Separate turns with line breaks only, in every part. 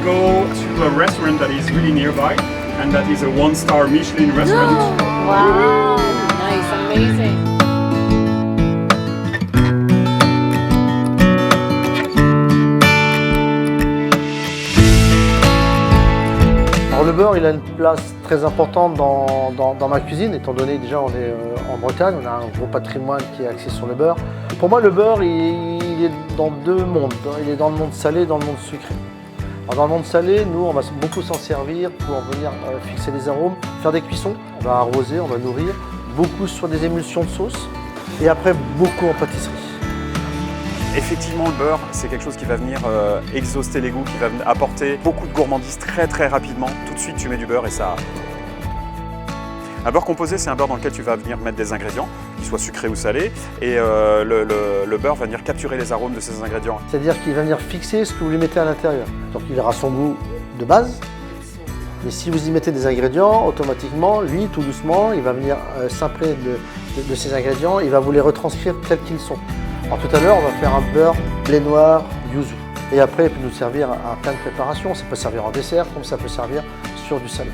go to a restaurant that is really nearby, and that is a one-star Michelin restaurant.
Wow, nice, amazing.
Alors le beurre, il a une place très importante dans ma cuisine, étant donné déjà on est en Bretagne, on a un gros patrimoine qui est axé sur le beurre. Pour moi, le beurre, il est dans deux mondes. Il est dans le monde salé et dans le monde sucré. Alors dans le monde salé, nous, on va beaucoup s'en servir pour venir fixer les arômes, faire des cuissons. On va arroser, on va nourrir, beaucoup sur des émulsions de sauce et après beaucoup en pâtisserie.
Effectivement, le beurre, c'est quelque chose qui va venir exhauster les goûts, qui va apporter beaucoup de gourmandise très rapidement. Tout de suite, tu mets du beurre et ça... Un beurre composé, c'est un beurre dans lequel tu vas venir mettre des ingrédients, qu'ils soient sucrés ou salés, et le beurre va venir capturer les arômes de ces ingrédients.
C'est-à-dire qu'il va venir fixer ce que vous lui mettez à l'intérieur. Donc il aura son goût de base, mais si vous y mettez des ingrédients, automatiquement, lui, tout doucement, il va venir s'imprégner de ces ingrédients, il va vous les retranscrire tels qu'ils sont. Alors tout à l'heure, on va faire un beurre blé noir yuzu. Et après, il peut nous servir à plein de préparations. Ça peut servir en dessert, comme ça peut servir sur du salé.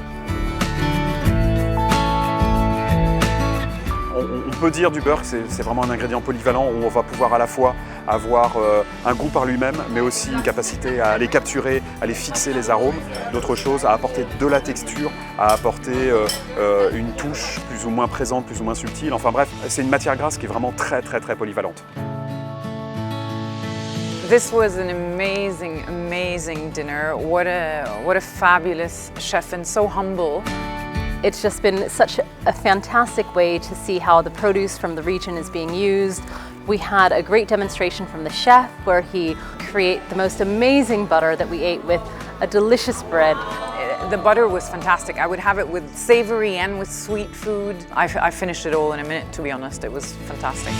On peut dire du beurre que c'est vraiment un ingrédient polyvalent où on va pouvoir à la fois avoir un goût par lui-même, mais aussi une capacité à les capturer, à les fixer les arômes, d'autres choses, à apporter de la texture, à apporter une touche plus ou moins présente, plus ou moins subtile. Enfin bref, c'est une matière grasse qui est vraiment très polyvalente.
This was an amazing dinner. What a fabulous chef and so humble.
It's just been such a fantastic way to see how the produce from the region is being used. We had a great demonstration from the chef where he created the most amazing butter that we ate with a delicious bread.
The butter was fantastic. I would have it with savory and with sweet food. I finished it all in a minute, to be honest. It was fantastic.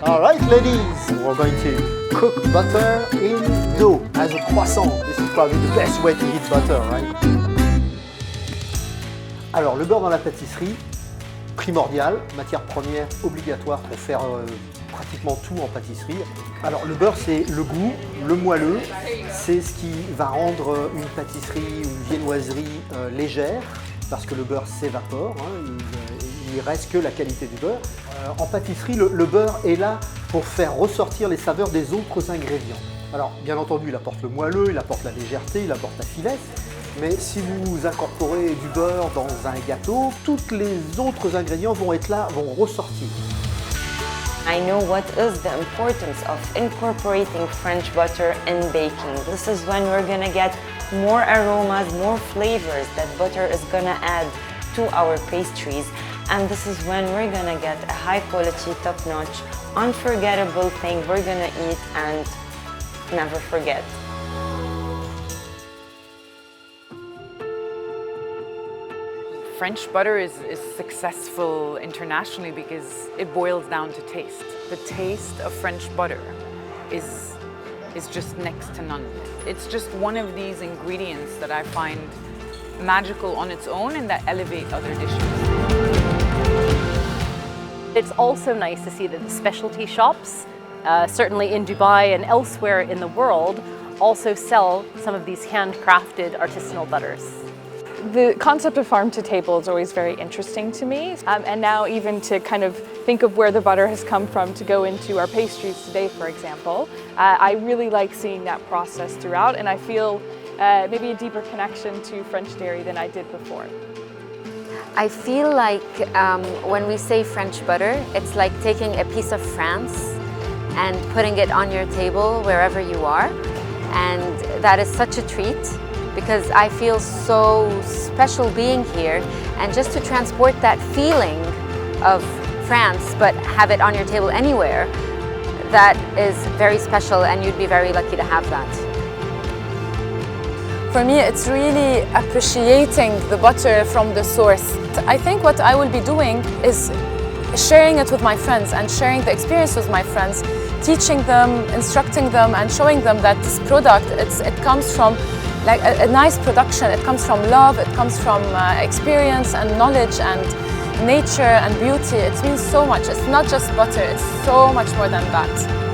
Alright ladies, we're going to cook butter in dough as a croissant. This is probably the best way to eat butter, right? Alors le beurre dans la pâtisserie, primordial, matière première obligatoire pour faire pratiquement tout en pâtisserie. Alors le beurre, c'est le goût, le moelleux, c'est ce qui va rendre une pâtisserie ou une viennoiserie légère, parce que le beurre s'évapore, hein, il ne reste que la qualité du beurre. En pâtisserie, le beurre est là pour faire ressortir les saveurs des autres ingrédients. Alors bien entendu, il apporte le moelleux, il apporte la légèreté, il apporte la finesse, mais si vous incorporez du beurre dans un gâteau, tous les autres ingrédients vont être là, vont ressortir.
I know what is the importance of incorporating French butter in baking. This is when we're gonna get more aromas, more flavors that butter is gonna add to our pastries. And this is when we're gonna get a high quality, top-notch, unforgettable thing we're gonna eat and never forget.
French butter is successful internationally because it boils down to taste. The taste of French butter is just next to none. It's just one of these ingredients that I find magical on its own and that elevate other dishes.
It's also nice to see that the specialty shops, certainly in Dubai and elsewhere in the world, also sell some of these handcrafted artisanal butters.
The concept of farm to table is always very interesting to me, and now even to kind of think of where the butter has come from to go into our pastries today, for example. I really like seeing that process throughout, and I feel maybe a deeper connection to French dairy than I did before.
I feel like when we say French butter, it's like taking a piece of France and putting it on your table wherever you are, and that is such a treat. Because I feel so special being here, and just to transport that feeling
of France, but have it on your table anywhere, that is very special, and you'd be very lucky to have that.
For me, it's really appreciating the butter from the source. I think what I will be doing is sharing it with my friends and sharing the experience with my friends, teaching them, instructing them, and showing them that this product, it comes from like a nice production. It comes from love, it comes from experience and knowledge and nature and beauty. It means so much. It's not just butter, it's so much more than that.